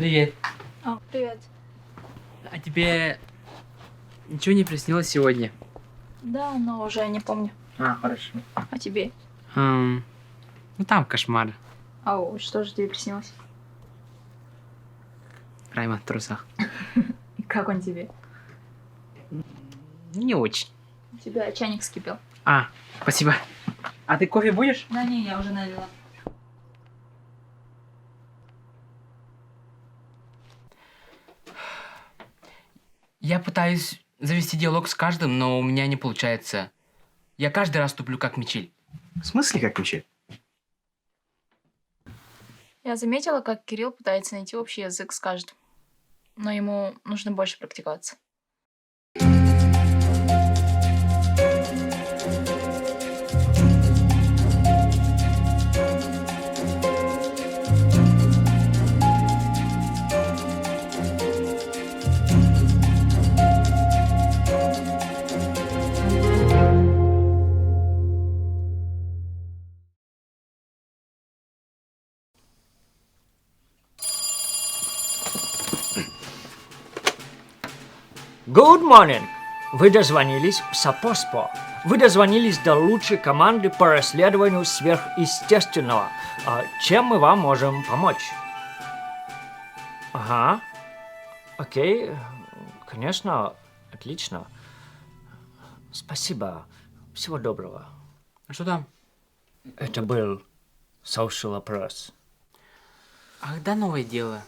Привет. О, привет. А тебе ничего не приснилось сегодня? Да, но уже не помню. А, хорошо. А тебе? Ну там кошмар. Ау, что же тебе приснилось? Райма в трусах. И как он тебе? Не очень. У тебя чайник вскипел. А, спасибо. А ты кофе будешь? Да не, я уже налила. Я пытаюсь завести диалог с каждым, но у меня не получается. Я каждый раз туплю как Мичель. В смысле, как Мичель? Я заметила, как Кирилл пытается найти общий язык с каждым. Но ему нужно больше практиковаться. Good morning! Вы дозвонились в Сапоспо. Вы дозвонились до лучшей команды по расследованию сверхъестественного. Чем мы вам можем помочь? Ага. Окей. Конечно. Отлично. Спасибо. Всего доброго. А что там? Это был social опрос. Ах, да новое дело.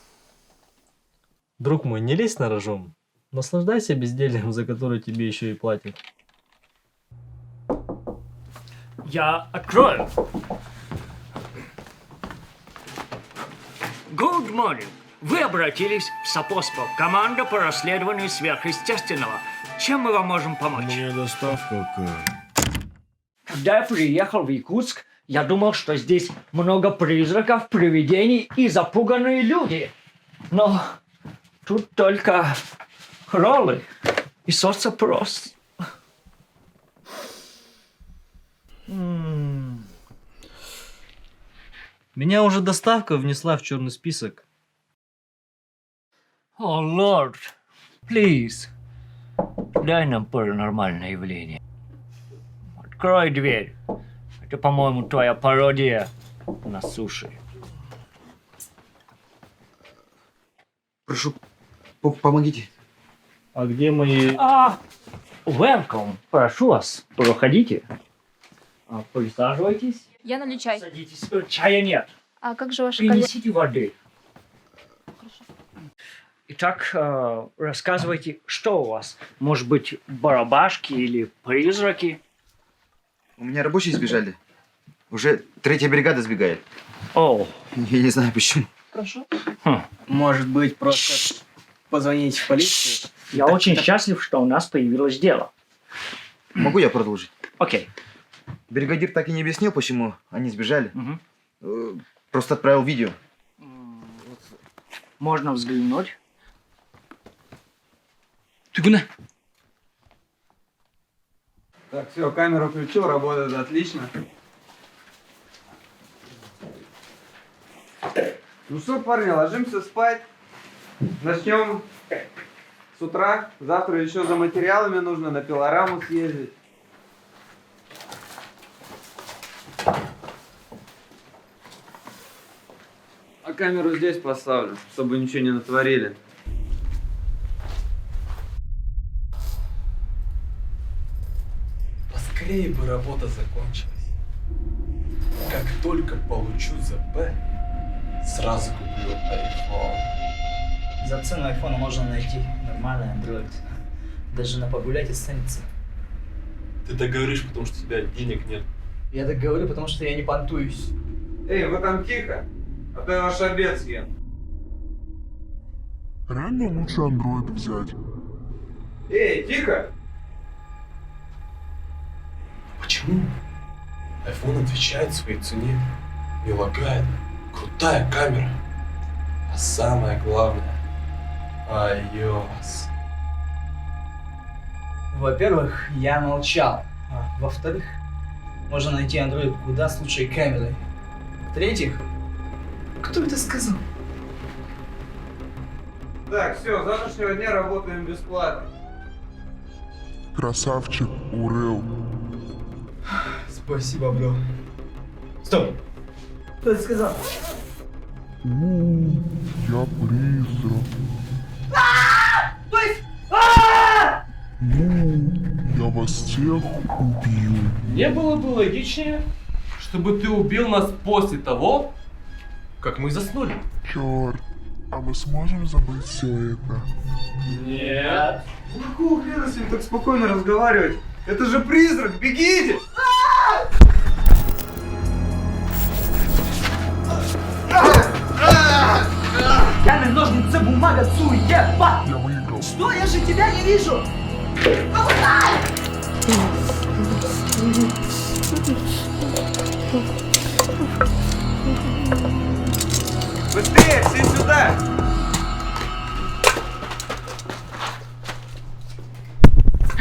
Друг мой, не лезь на рожон. Наслаждайся бездельем, за которое тебе еще и платят. Я открою. Good morning. Вы обратились в Сапоспо, команда по расследованию сверхъестественного. Чем мы вам можем помочь? Мне доставка Когда я приехал в Якутск, я думал, что здесь много призраков, привидений и запуганные люди. Но тут только роллы и соцопрос. Меня уже доставка внесла в черный список. О, лорд, please, дай нам паранормальное явление. Открой дверь. Это, по-моему, твоя пародия на суши. Прошу, помогите. А где мои... Welcome. Прошу вас, проходите. Присаживайтесь. Я налью чай. Садитесь. Чая нет. А как же ваша коллега? Принесите воды. Итак, рассказывайте, что у вас? Может быть, барабашки или призраки? У меня рабочие сбежали. Уже 3-я бригада сбегает. О, Я не знаю почему. Прошу. Может быть, просто позвонить в полицию? я очень счастлив, что у нас появилось дело. Могу я продолжить? Окей. Бригадир так и не объяснил, почему они сбежали. Мгм. Просто отправил видео. Можно взглянуть? Ты куда? Так, все, камеру включил, работает отлично. Ну что, парни, ложимся спать. Начнем с утра. Завтра еще за материалами нужно на пилораму съездить. А камеру здесь поставлю, чтобы ничего не натворили. Поскорее бы работа закончилась. Как только получу ЗП, сразу куплю iPhone. За цену айфона можно найти нормальный Android. Даже на погулять останется. Ты так говоришь, потому что у тебя денег нет. Я так говорю, потому что я не понтуюсь. Эй, вы там тихо, а то я ваш обед съем. Реально лучше Android взять. Эй, тихо! Почему? iPhone отвечает своей цене. Не лагает. Крутая камера. А самое главное, iOS. Во-первых, я молчал. Во-вторых, можно найти Android куда с лучшей камерой. В-третьих, кто это сказал? Так, все, с завтрашнего дня работаем бесплатно. Красавчик, урыл. Спасибо, бро. Стоп! Кто это сказал? Я призрак. То есть... Я вас всех убью. Не было бы логичнее, чтобы ты убил нас после того, как мы заснули. Черт, а мы сможем забыть все это? Нет. Какого хрена с ним так спокойно разговаривать? Это же призрак, бегите! Камень, ножницы, бумага, суета! Я выиграл. Что? Я же тебя не вижу! Быстрее, все сюда!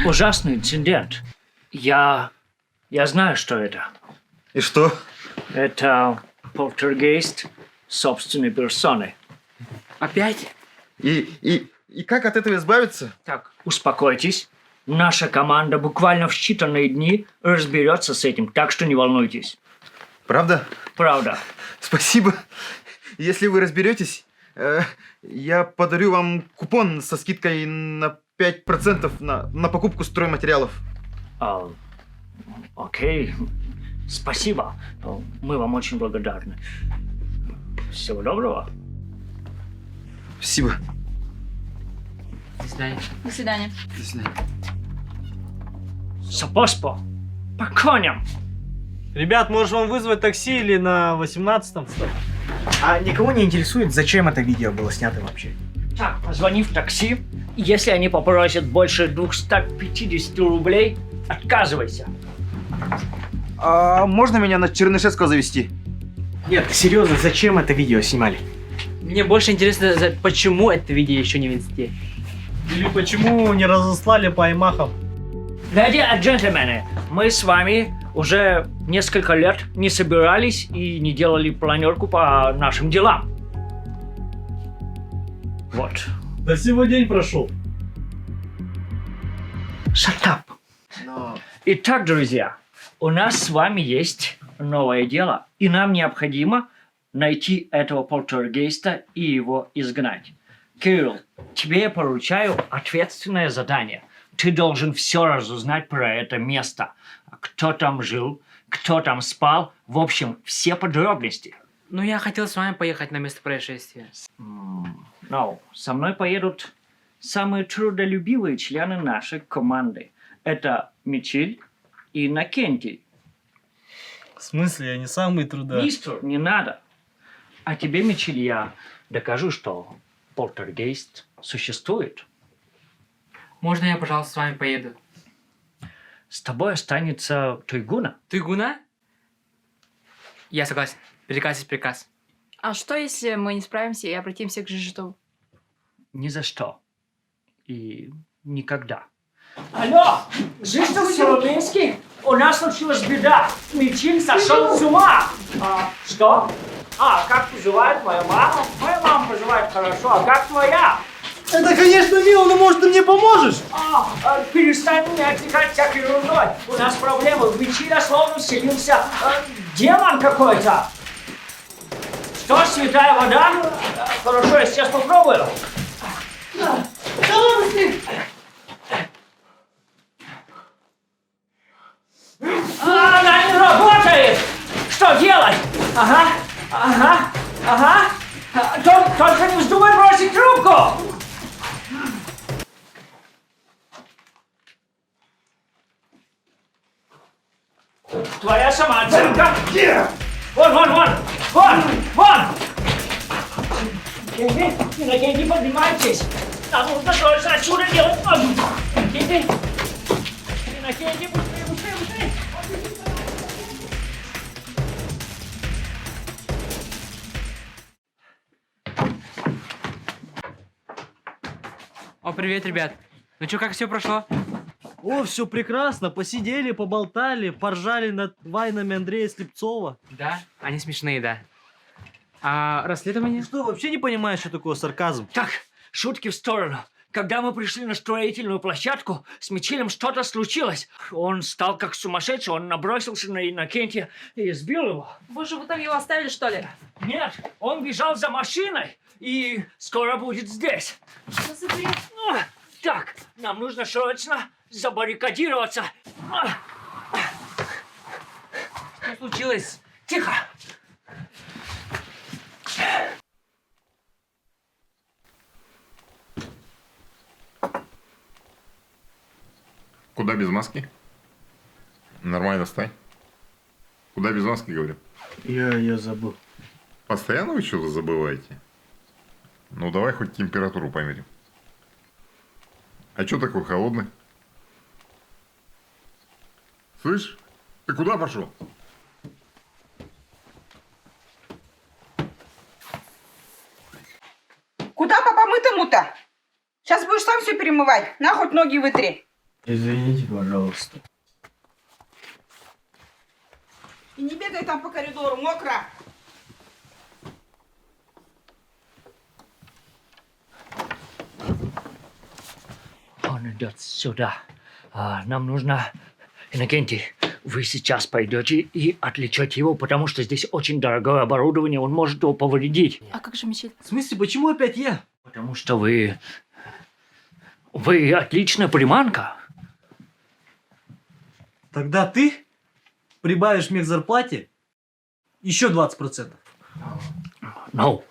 Ужасный инцидент. Я знаю, что это. И что? Это полтергейст собственной персоны. Опять? И как от этого избавиться? Так, успокойтесь. Наша команда буквально в считанные дни разберется с этим, так что не волнуйтесь. Правда? Правда. Спасибо. Если вы разберетесь, я подарю вам купон со скидкой на 5% на покупку стройматериалов. Окей. Спасибо. Мы вам очень благодарны. Всего доброго. Спасибо. До свидания. До свидания. До свидания. Сапоспо. По коням. Ребят, может вам вызвать такси или на 18-м? А никого не интересует, зачем это видео было снято вообще? Так, позвони в такси. Если они попросят больше 250 рублей, отказывайся. А можно меня на Чернышевского завести? Нет, серьезно, зачем это видео снимали? Мне больше интересно, почему это видео еще не в инсте. Или почему не разослали по аймахам? Леди и джентльмены, мы с вами уже несколько лет не собирались и не делали планерку по нашим делам. Вот. Да всего день прошел. Shut up. Итак, друзья, у нас с вами есть новое дело, и нам необходимо найти этого полтергейста и его изгнать. Кирилл, тебе я поручаю ответственное задание. Ты должен все разузнать про это место. Кто там жил, кто там спал, в общем, все подробности. Ну, я хотел с вами поехать на место происшествия. No, со мной поедут самые трудолюбивые члены нашей команды. Это Мичиль и Иннокентий. В смысле, я не самый трудолюбивый. Мистер, не надо. А тебе, Мичиль, я докажу, что полтергейст существует. Можно я, пожалуйста, с вами поеду? С тобой останется Туйгуна. Ты гуна? Я согласен. Приказ есть приказ. А что, если мы не справимся и обратимся к Жижитову? Ни за что. И никогда. Алло! Жижитов Соломинский? У нас случилась беда. Мичиль сошел с ума. Что? Как поживает моя мама? Моя мама поживает хорошо. А как твоя? Это, конечно, мило, но может ты мне поможешь? Перестань меня отвлекать всякой ерундой. У нас проблемы. В Мичиля словно вселился демон какой-то. Что, святая вода? Хорошо, я сейчас попробую. Она не работает! Что делать? Ага. Только не вздумай бросить трубку! Твоя самооценка? Вон! Иннокентий, поднимайтесь! Нам нужно срочно отсюда делать ноги! Иннокентий, быстрее! О, привет, ребят. Ну чё, как все прошло? О, все прекрасно. Посидели, поболтали, поржали над вайнами Андрея Слепцова. Да, они смешные, да. А расследование? Что, вообще не понимаешь, что такое сарказм? Так, шутки в сторону. Когда мы пришли на строительную площадку, с Мичелем что-то случилось. Он стал как сумасшедший, он набросился на Иннокентия и сбил его. Боже, вы там его оставили, что ли? Нет, он бежал за машиной и скоро будет здесь. Что за бред? Так, нам нужно срочно забаррикадироваться. Что случилось? Тихо. Куда без маски? Нормально встань. Куда без маски, говорю? Я забыл. Постоянно вы что-то забываете? Ну, давай хоть температуру померим. А что такой холодный? Слышь, ты куда пошел? Куда по помытому-то? Сейчас будешь сам все перемывать. На, хоть ноги вытри. Извините, пожалуйста. И не бегай там по коридору, мокро. Он идет сюда. Нам нужно... Иннокентий, вы сейчас пойдете и отвлечете его, потому что здесь очень дорогое оборудование, он может его повредить. А как же Мичель? В смысле, почему опять я? Потому что вы... Вы отличная приманка. Тогда ты прибавишь мне к зарплате еще 20%. No.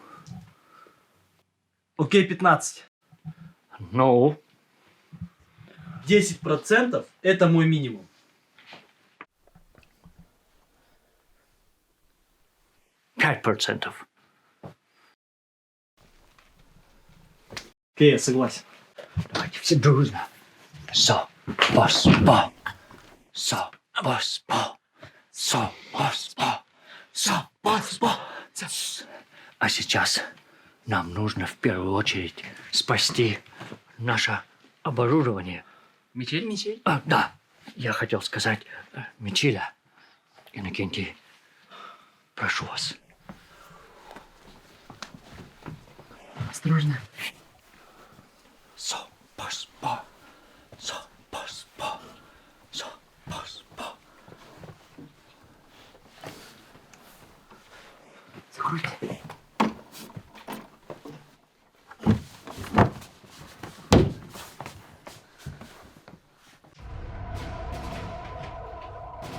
Окей, 15. No. 10% это мой минимум. %5. Окей, я согласен. Давайте все дружно. Со-пос-по. Со-пос-по. Со-пос-по. Со-пос-по. А сейчас нам нужно в первую очередь спасти наше оборудование. Мичель? Мичель? Да, я хотел сказать Мичеля. Иннокентий, прошу вас. Осторожно. Со-пос-по. Со-пос-по. Со-пос-по. Закройте.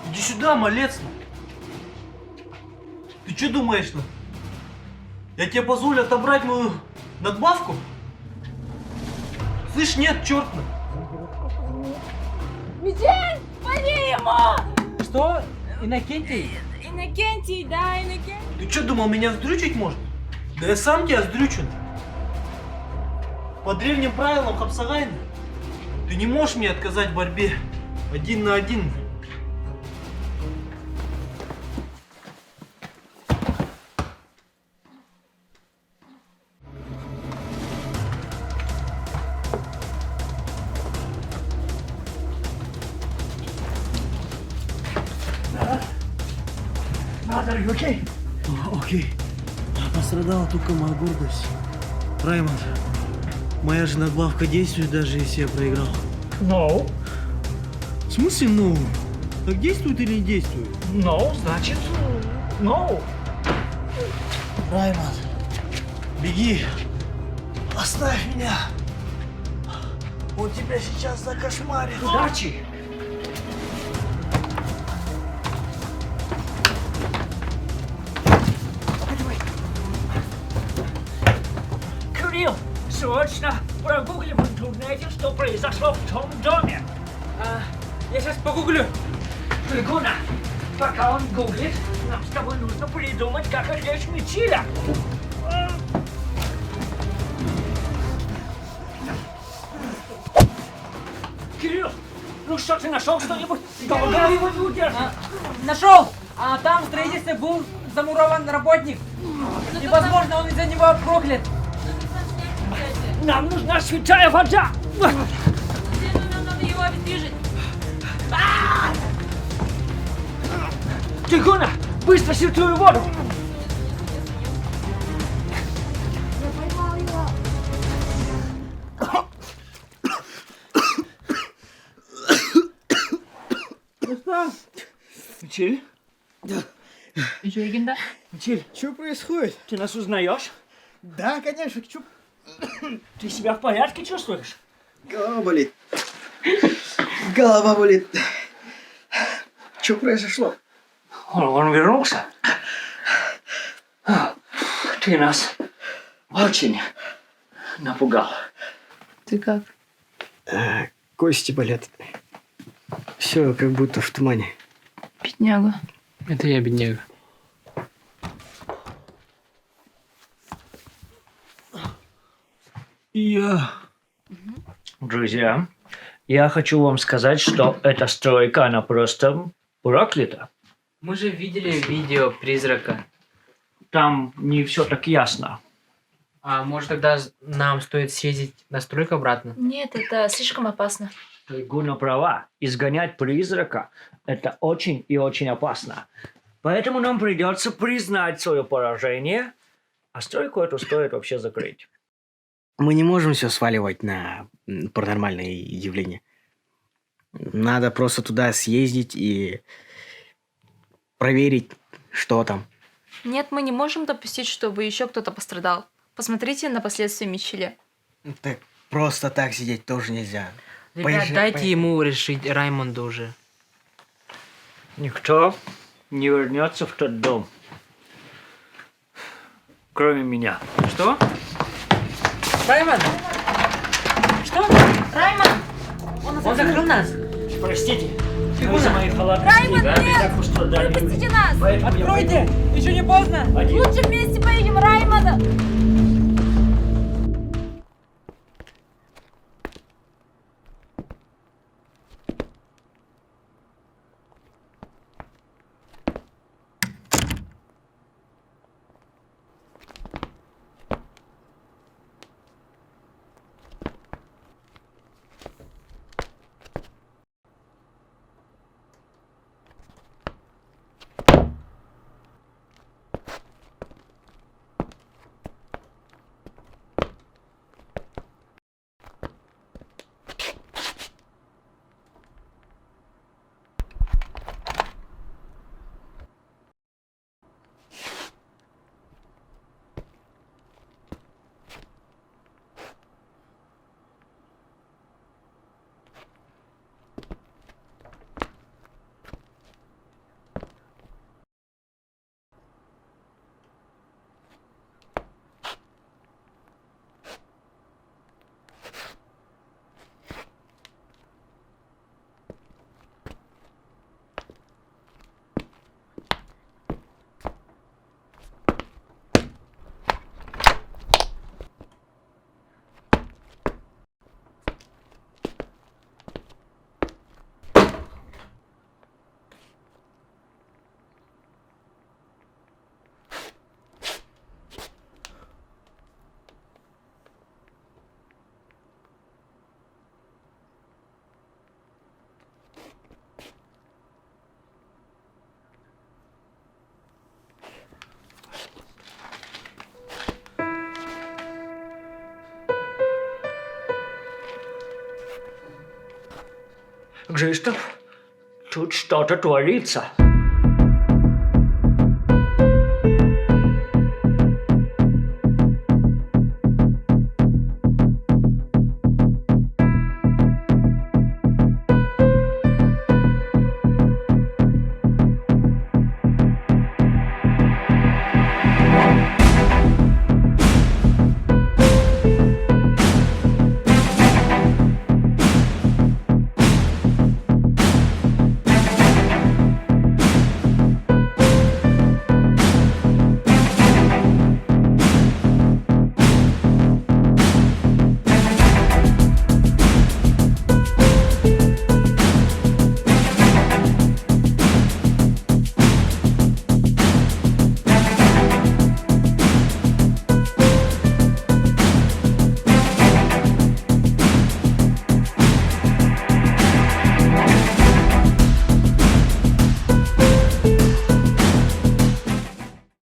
Иди сюда, малец. Ты что думаешь? Я тебе позволю отобрать мою надбавку? Слышь, нет, черт. Мичель, пали ему! Что? Иннокентий? Иннокентий, да, Иннокентий. Ты что думал, меня вздрючить можно? Да я сам тебя вздрючу. По древним правилам Хапсагайна ты не можешь мне отказать в борьбе 1 на 1. Mother, you okay? Окей. Пострадала только моя гордость. Раймонд, моя же надбавка действует, даже если я проиграл. No. В смысле no? Так действует или не действует? No, значит, no. Раймонд, беги. Оставь меня. Он тебя сейчас закошмарит. Удачи. Кирилл, срочно прогугли в интернете, что произошло в том доме. Я сейчас погуглю. Тригуна, пока он гуглит, нам с тобой нужно придумать, как отвлечь Мичеля. Кирилл, ну что, ты нашел что-нибудь? Долго его не удержишь. Нашел! А там в строительстве был замурован работник. И, возможно, он из-за него проклят. Нам нужна святая вода. Нам надо его обездвижить. Тригуна, быстро святую воду. Я поймал его. Мчиль? Жегенда? Мчиль, Что происходит? ты нас узнаешь? Да, конечно, чё? Ты себя в порядке чувствуешь? Голова болит. Голова болит. Что произошло? Он вернулся. Ты нас очень напугал. Ты как? Кости болят. Все как будто в тумане. Бедняга. Это я, бедняга. Друзья, я хочу вам сказать, что эта стройка, она просто проклята. Мы же видели видео призрака. Там не все так ясно. А может тогда нам стоит съездить на стройку обратно? Нет, это слишком опасно. Ты Гуна права. Изгонять призрака – это очень и очень опасно. Поэтому нам придется признать свое поражение, а стройку эту стоит вообще закрыть. Мы не можем все сваливать на паранормальные явления. Надо просто туда съездить и проверить, что там. Нет, мы не можем допустить, чтобы еще кто-то пострадал. Посмотрите на последствия Мичеля. Так просто так сидеть тоже нельзя. Ребят, дайте ему решить, Раймонду уже. Никто не вернется в тот дом, кроме меня. Что? Раймонд! Что? Раймонд! Он закрыл нас? Простите, из-за моих халатных Раймонд, действий нет! так устрадали люди. Выпустите нас! Поэтому я пойду. Еще не поздно! Один. Лучше вместе поедем, Раймонда! Кшиштоф, тут что-то творится.